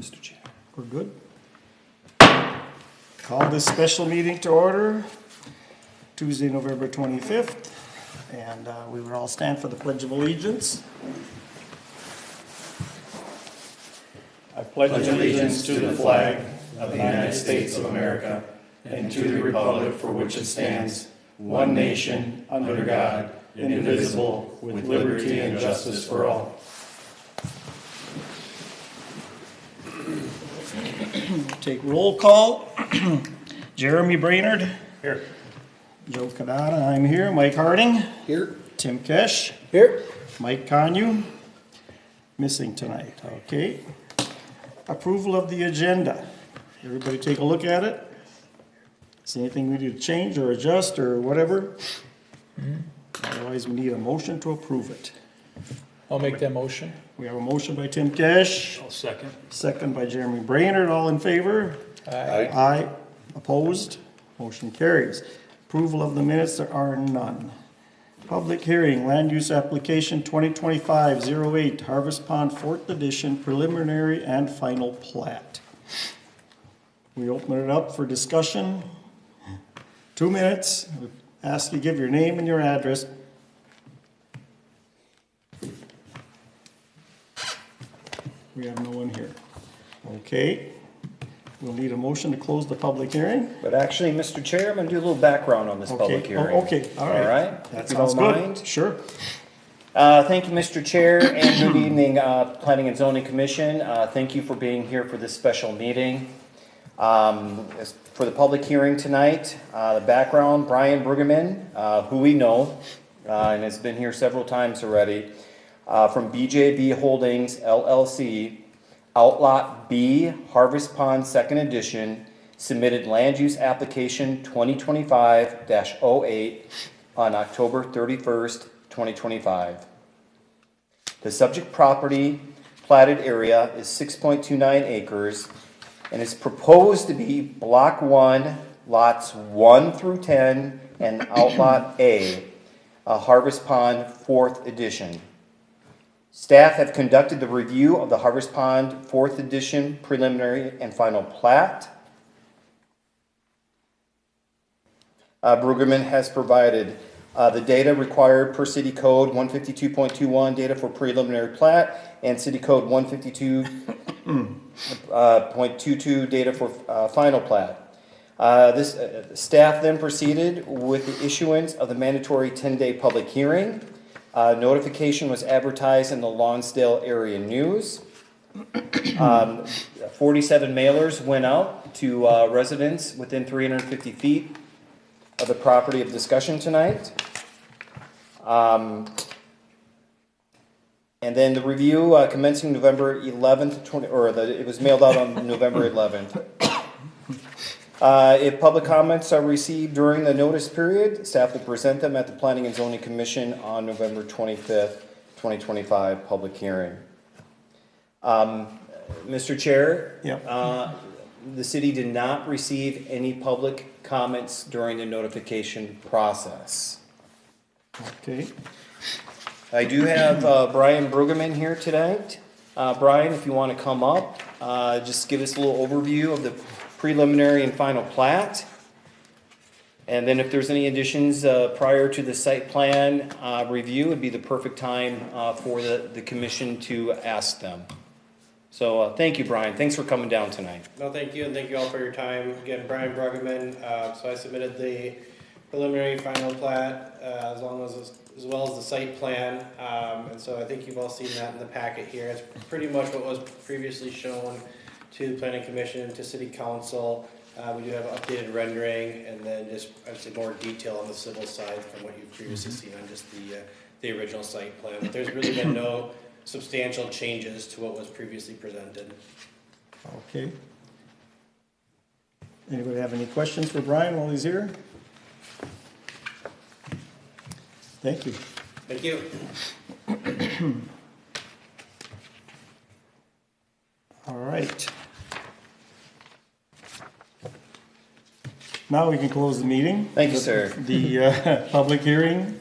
Mr. Chair. We're good. Call this special meeting to order, Tuesday, November 25th, and we would all stand for the Pledge of Allegiance. I pledge allegiance to the flag of the United States of America and to the republic for which it stands, one nation, under God, indivisible, with liberty and justice for all. Take roll call. Jeremy Brainerd. Here. Joe Cadata, I'm here. Mike Harding. Here. Tim Kesh. Here. Mike Conyu. Missing tonight, okay. Approval of the agenda. Everybody take a look at it. See anything we need to change or adjust or whatever? Otherwise, we need a motion to approve it. I'll make that motion. We have a motion by Tim Kesh, I'll second. second by Jeremy Brainerd. All in favor? Aye. Aye. Opposed? Motion carries. Approval of the minutes, there are none. Public hearing, land use application 2025-08, Harvest Pond 4th Edition, preliminary and final plat. We open it up for discussion. 2 minutes. We ask you to give your name and your address. We have no one here. Okay. We'll need a motion to close the public hearing. But actually, Mr. Chair, I'm going to do a little background on this public Okay, hearing. oh, okay, all right. All right? That If you sounds don't good. mind. Sure. Thank you, Mr. Chair, and good evening, Planning and Zoning Commission. Thank you for being here for this special meeting. For the public hearing tonight, the background, Brian Brueggemann, who we know, and has been here several times already, from BJB Holdings LLC, Outlot B, Harvest Pond 2nd Edition, submitted land use application 2025-08 on October 31st, 2025. The subject property platted area is 6.29 acres and is proposed to be Block 1, Lots 1 through 10, and Outlot A, Harvest Pond 4th Edition. Staff have conducted the review of the Harvest Pond 4th Edition preliminary and final plat. Brueggemann has provided the data required per City Code 152.21 data for preliminary plat and City Code 152.22 data for final plat. Staff then proceeded with the issuance of the mandatory 10-day public hearing. Notification was advertised in the Lonsdale Area News. 47 mailers went out to residents within 350 feet of the property of discussion tonight. And then the review commencing November 11th, it was mailed out on November 11th. If public comments are received during the notice period, staff will present them at the Planning and Zoning Commission on November 25th, 2025 public hearing. Mr. Chair, the city did not receive any public comments during the notification process. Okay. I do have Brian Brueggemann here tonight. Brian, if you want to come up, just give us a little overview of the preliminary and final plat. And then if there's any additions prior to the site plan review, it'd be the perfect time for the commission to ask them. So thank you, Brian. Thanks for coming down tonight. No, thank you, and thank you all for your time. Again, Brian Brueggemann. So I submitted the preliminary final plat as well as the site plan, and so I think you've all seen that in the packet here. It's pretty much what was previously shown to the Planning Commission, to City Council. We do have updated rendering and then just, I would say, more detail on the civil side from what you've previously seen on just the original site plan. But there's really been no substantial changes to what was previously presented. Okay. Anybody have any questions for Brian while he's here? Thank you. Thank you. All right. Now we can close the meeting. Thank you, sir. The public hearing.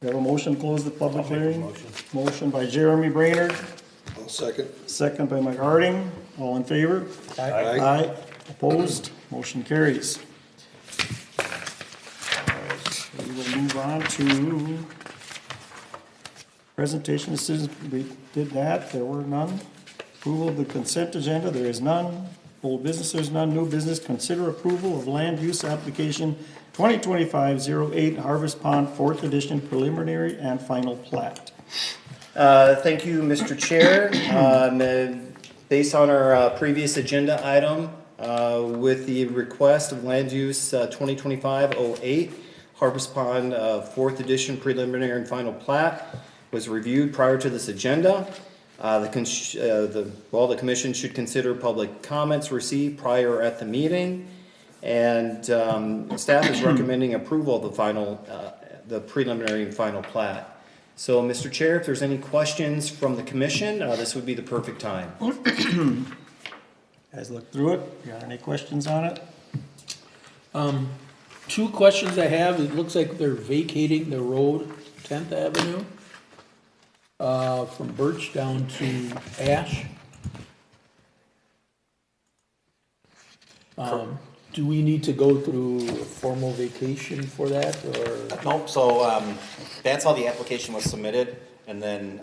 We have a motion to close the public hearing. Motion by Jeremy Brainerd, I'll second. second by Mike Harding. All in favor? Aye. Aye. Opposed? Motion carries. All right, we will move on to presentation of citizens. We did that. There were none. Approval of the consent agenda. There is none. Old business, there's none. New business, consider approval of land use application 2025-08 Harvest Pond 4th Edition preliminary and final plat. Thank you, Mr. Chair. Based on our previous agenda item, with the request of land use 2025-08 Harvest Pond 4th Edition preliminary and final plat was reviewed prior to this agenda. The commission should consider public comments received prior at the meeting, and staff is recommending approval of the preliminary and final plat. So, Mr. Chair, if there's any questions from the commission, this would be the perfect time. Guys look through it. Got any questions on it? Two questions I have. It looks like they're vacating the road, 10th Avenue, from Birch down to Ash. Do we need to go through a formal vacation for that, or? Nope, so that's how the application was submitted, and then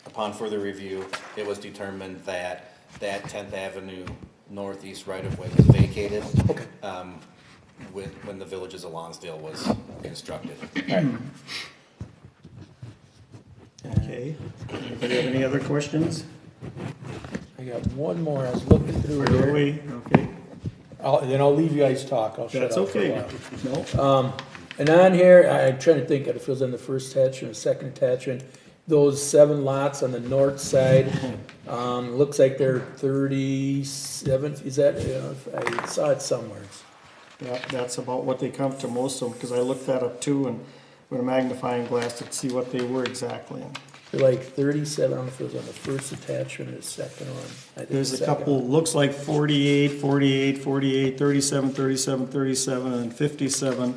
upon further review, it was determined that that 10th Avenue northeast right-of-way was vacated when the Villages of Lonsdale was constructed. Okay. Anybody have any other questions? I got one more. I was looking through Are here. we? Okay. Then I'll leave you guys talk. I'll shut That's up for a okay. while. No? And on here, I'm trying to think, if it was on the first attachment, second attachment, those 7 lots on the north side, looks like they're 37, is that, I saw it somewhere. That's about what they come to most of them, because I looked that up too, and with a magnifying glass to see what they were exactly. They're like 37, I don't know if it was on the first attachment or the second one. I think There's the a second couple, one. looks like 48, 48, 48, 37, 37, 37, and 57.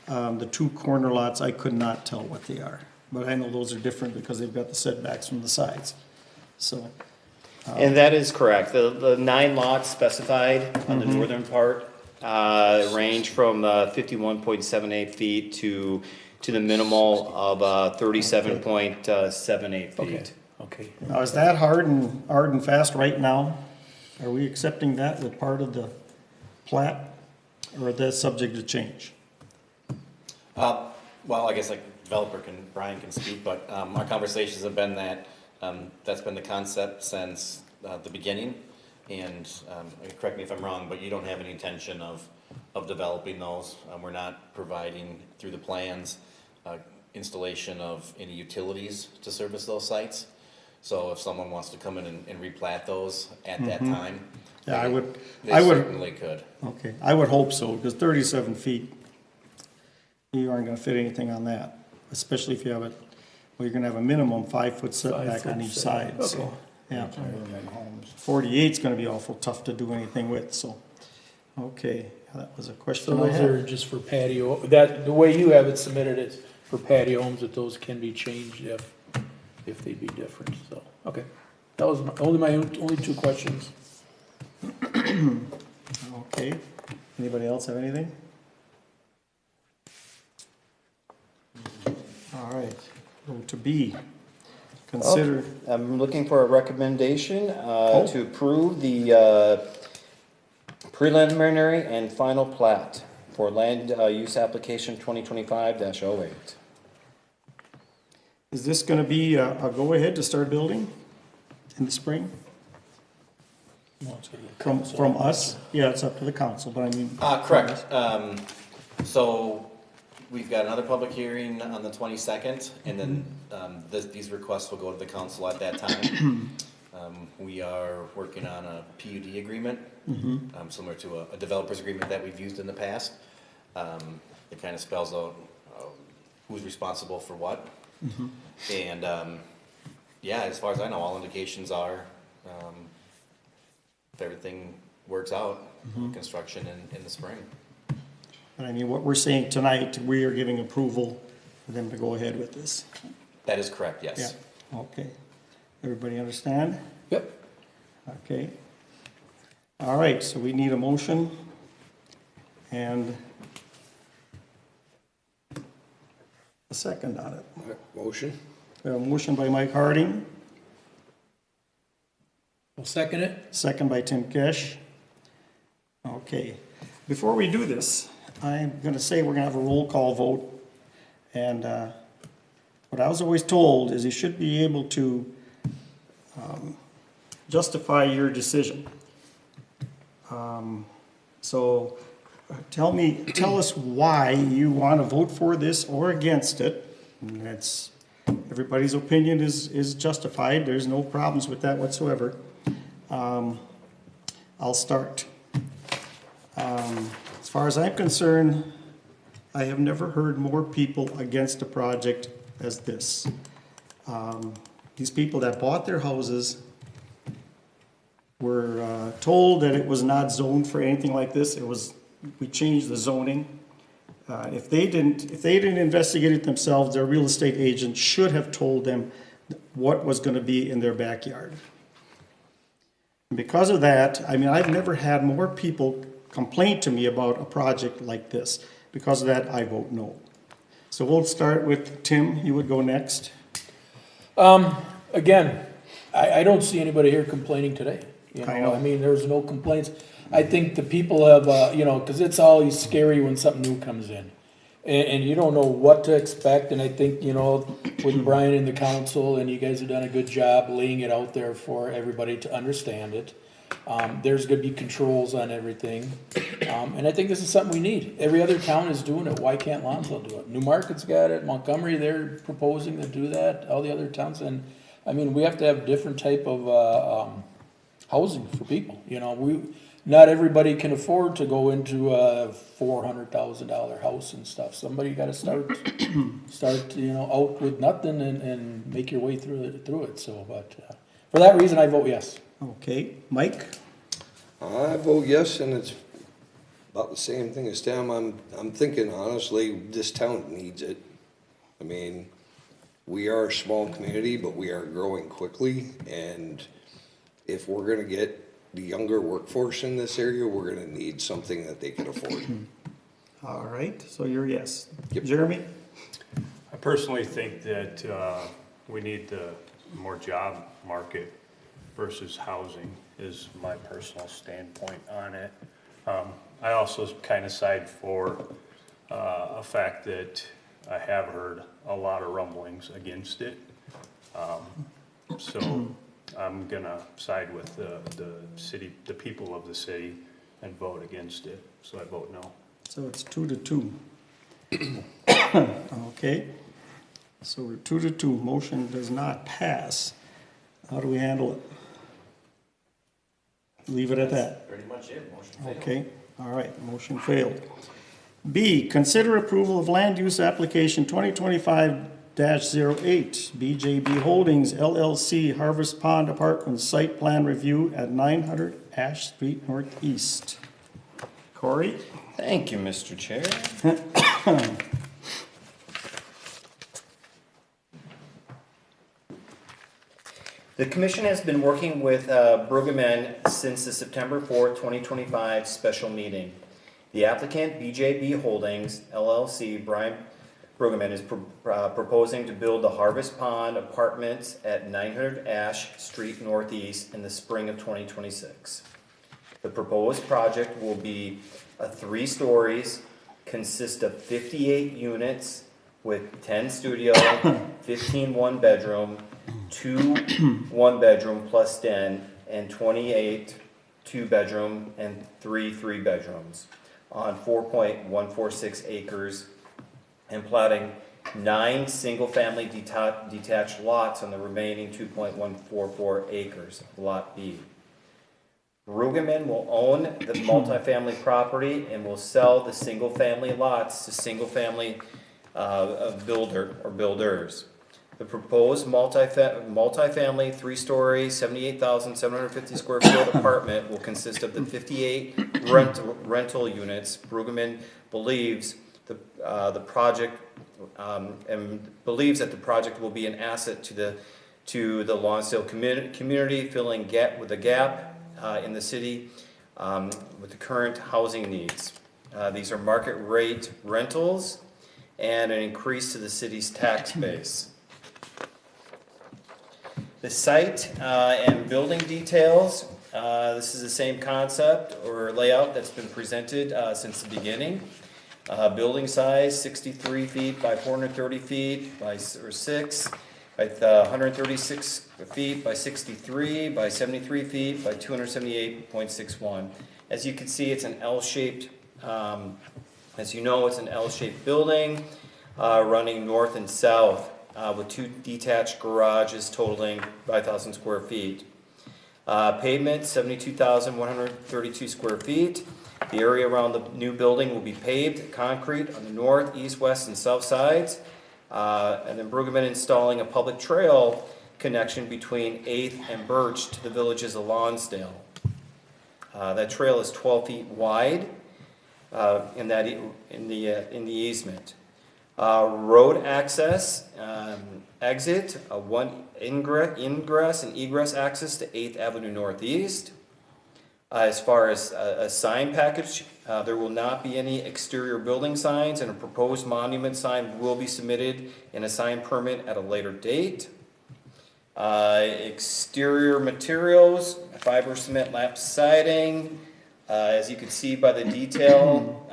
The 2 corner lots, I could not tell what they are, but I know those are different because they've got the setbacks from the sides. So, And that is correct. The 9 lots specified on the northern part range from 51.78 feet to the minimal of 37.78 Okay, feet. okay. now is that hard and fast right now? Are we accepting that with part of the plat, or is that subject to change? Well, I guess like Brian can speak, but our conversations have been that that's been the concept since the beginning. And correct me if I'm wrong, but you don't have any intention of developing those. We're not providing through the plans installation of any utilities to service those sites. So if someone wants to come in and replat those at that time, Yeah, they I would, certainly could. okay, I would hope so, because 37 feet, you aren't gonna fit anything on that, especially if you have it, well, you're gonna have a minimum 5-foot setback on each side, Okay. so, yeah. 48's gonna be awful tough to do anything with, so, okay, that was a So question I those are had. just for patio, the way you have it submitted is for patio homes, that those can be changed if they'd be different, so, okay. That was my only 2 questions. Okay, anybody else have anything? All right, go to B. Consider, I'm looking for a recommendation Oh. to approve the preliminary and final plat for land use application 2025-08. is this gonna be a go-ahead to start building in the spring? Well, it's gonna be a council. from us? Yeah, it's up to the council, but I mean. Correct. So we've got another public hearing on the 22nd, and then these requests will go to the council at that time. We are working on a PUD agreement, similar to a developer's agreement that we've used in the past. It kind of spells out who's responsible for what. And yeah, as far as I know, all indications are if everything works out, construction in the spring. But I mean, what we're saying tonight, we are giving approval for them to go ahead with this. That is correct, Yeah, yes. okay. Everybody understand? Yep. Okay. All right, so we need a motion and a second on it. Motion? We have a motion by Mike Harding, I'll second it. second by Tim Kesh. Okay, before we do this, I'm gonna say we're gonna have a roll call vote. And what I was always told is you should be able to justify your decision. So tell us why you want to vote for this or against it. And that's, everybody's opinion is justified. There's no problems with that whatsoever. I'll start. As far as I'm concerned, I have never heard more people against a project as this. These people that bought their houses were told that it was not zoned for anything like this. We changed the zoning. If they didn't investigate it themselves, their real estate agent should have told them what was going to be in their backyard. And because of that, I mean, I've never had more people complain to me about a project like this. Because of that, I vote no. So we'll start with Tim. You would go next. Again, I don't see anybody here complaining today. You I know. I mean, there's no complaints. I think the people have, you know, because it's always scary when something new comes in. And you don't know what to expect, and I think, you know, with Brian and the council, and you guys have done a good job laying it out there for everybody to understand it. There's gonna be controls on everything, and I think this is something we need. Every other town is doing it, why can't Lonsdale do it? Newmarket's got it, Montgomery, they're proposing to do that, all the other towns, and, I mean, we have to have different type of, housing for people, you know, not everybody can afford to go into a $400,000 house and stuff. Somebody gotta start, you know, out with nothing and make your way through it, so, but, for that reason, I vote yes. Okay, Mike? I vote yes, and it's about the same thing as Tim. I'm thinking honestly, this town needs it. I mean, we are a small community, but we are growing quickly, and if we're gonna get the younger workforce in this area, we're gonna need something that they can afford. All right, so you're yes. Yep. Jeremy? I personally think that we need the more job market versus housing is my personal standpoint on it. I also kind of side for a fact that I have heard a lot of rumblings against it. So I'm gonna side with the city, the people of the city, and vote against it. So I vote no. So it's 2-2. Okay, so we're 2-2. Motion does not pass. How do we handle it? Leave it at that. Pretty much it, motion failed. Okay, all right, motion failed. B, consider approval of land use application 2025-08, BJB Holdings LLC, Harvest Pond Apartments, site plan review at 900 Ash Street Northeast. Corey? Thank you, Mr. Chair. The commission has been working with Brueggemann since the September 4th, 2025 special meeting. The applicant, BJB Holdings LLC, Brian Brueggemann, is proposing to build the Harvest Pond Apartments at 900 Ash Street Northeast in the spring of 2026. The proposed project will be 3 stories, consist of 58 units with 10 studio, 15 one-bedroom, 2 one-bedroom plus den, and 28 2-bedroom and 3 3-bedrooms on 4.146 acres and platting 9 single-family detached lots on the remaining 2.144 acres of Lot B. Brueggemann will own the multifamily property and will sell the single-family lots to single-family builders. The proposed multifamily 3-story, 78,750 square foot apartment will consist of the 58 rental units. Brueggemann believes the project that the project will be an asset to the Lonsdale community, filling with a gap in the city with the current housing needs. These are market rate rentals and an increase to the city's tax base. The site and building details, this is the same concept or layout that's been presented since the beginning. Building size 63 feet by 430 feet by 6 by 136 feet by 63 by 73 feet by 278.61. As you can see, it's an L-shaped, as you know, it's an L-shaped building running north and south with 2 detached garages totaling 5,000 square feet. Pavement 72,132 square feet. The area around the new building will be paved concrete on the north, east, west, and south sides. And then Brueggemann installing a public trail connection between 8th and Birch to the villages of Lonsdale. That trail is 12 feet wide in the easement. Road access, exit, one ingress and egress access to 8th Avenue Northeast. As far as a sign package, there will not be any exterior building signs, and a proposed monument sign will be submitted in a sign permit at a later date. Exterior materials, fiber cement lap siding. As you can see by the detail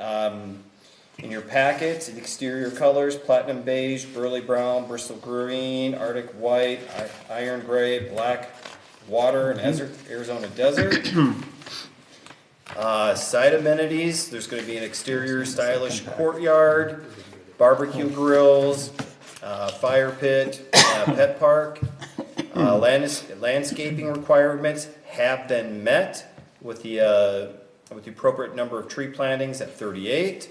in your packets, the exterior colors: platinum beige, burley brown, Bristol green, Arctic white, iron gray, black water, and Arizona desert. Site amenities: there's going to be an exterior stylish courtyard, barbecue grills, fire pit, pet park. Landscaping requirements have been met with the appropriate number of tree plantings at 38.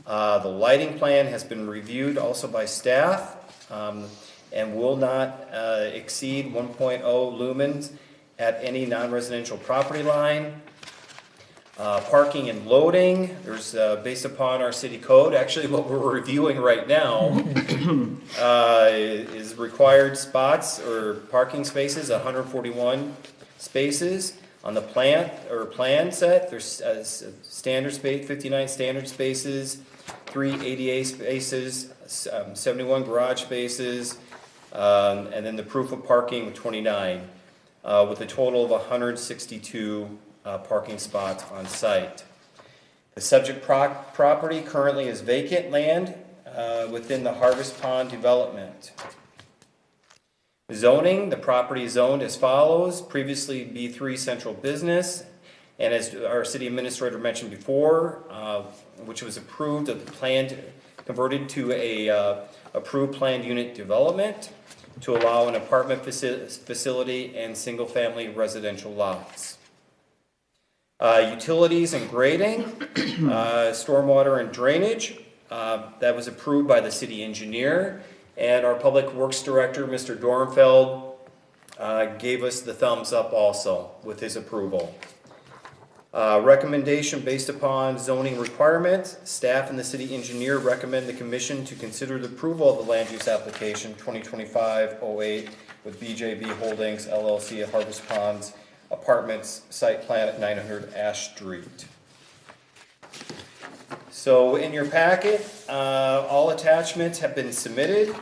The lighting plan has been reviewed also by staff and will not exceed 1.0 lumens at any non-residential property line. Parking and loading, there's based upon our city code, actually what we're reviewing right now is required spots or parking spaces, 141 spaces. On the plan set, there's standard space, 59 standard spaces, 3 ADA spaces, 71 garage spaces, and then the proof of parking with 29, with a total of 162 parking spots on site. The subject property currently is vacant land within the Harvest Pond development. Zoning: the property is zoned as follows: previously B3 central business, and as our city administrator mentioned before, which was approved of the planned, converted to a approved planned unit development to allow an apartment facility and single-family residential lots. Utilities and grading, stormwater and drainage, that was approved by the city engineer, and our public works director, Mr. Dornfeld, gave us the thumbs up also with his approval. Recommendation based upon zoning requirements: staff and the city engineer recommend the commission to consider the approval of the land use application 2025-08 with BJB Holdings LLC at Harvest Ponds Apartments site plan at 900 Ash Street. So in your packet, all attachments have been submitted.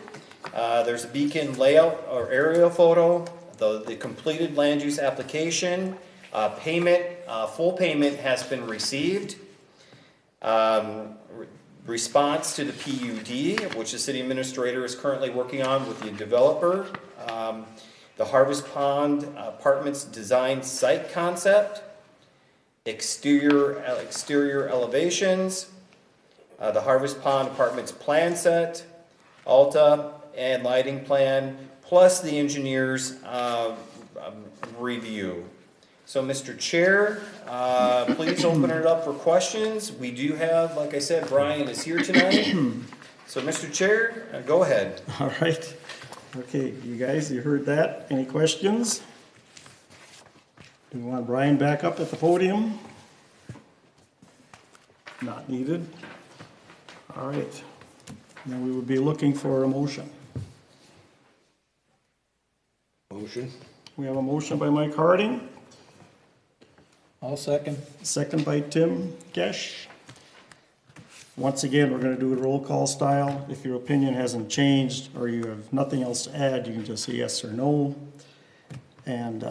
There's a beacon layout or aerial photo, the completed land use application, payment, full payment has been received. Response to the PUD, which the city administrator is currently working on with the developer. The Harvest Pond Apartments design site concept, exterior elevations, the Harvest Pond Apartments plan set, Alta, and lighting plan, plus the engineer's review. So, Mr. Chair, please open it up for questions. We do have, like I said, Brian is here tonight. So, Mr. Chair, go ahead. All right. Okay, you guys, you heard that. Any questions? Do we want Brian back up at the podium? Not needed. All right. Then we would be looking for a motion. Motion? We have a motion by Mike Harding, I'll second. second by Tim Gesh. Once again, we're gonna do it roll call style. If your opinion hasn't changed or you have nothing else to add, you can just say yes or no. And,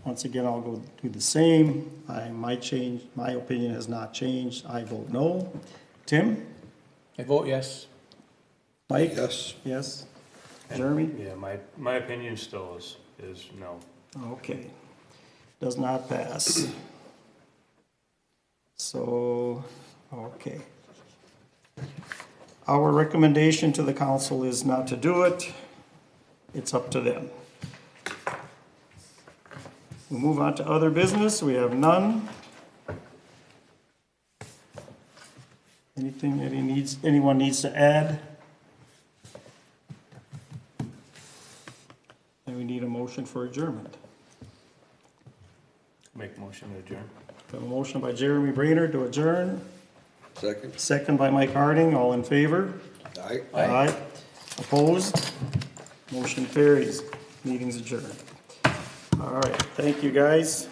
once again, I'll go do the same. I might change, my opinion has not changed. I vote no. Tim? I vote yes. Mike? Yes. Yes. Jeremy? Yeah, my opinion still is no. Okay. Does not pass. So, okay. Our recommendation to the council is not to do it. It's up to them. We move on to other business. We have none. Anything that anyone needs to add? And we need a motion for adjournment. Make motion to adjourn. We have a motion by Jeremy Brainerd to adjourn, Second? second by Mike Harding. All in favor? Aye. Aye. Opposed? Motion carries. Meeting's adjourned. All right, thank you, guys.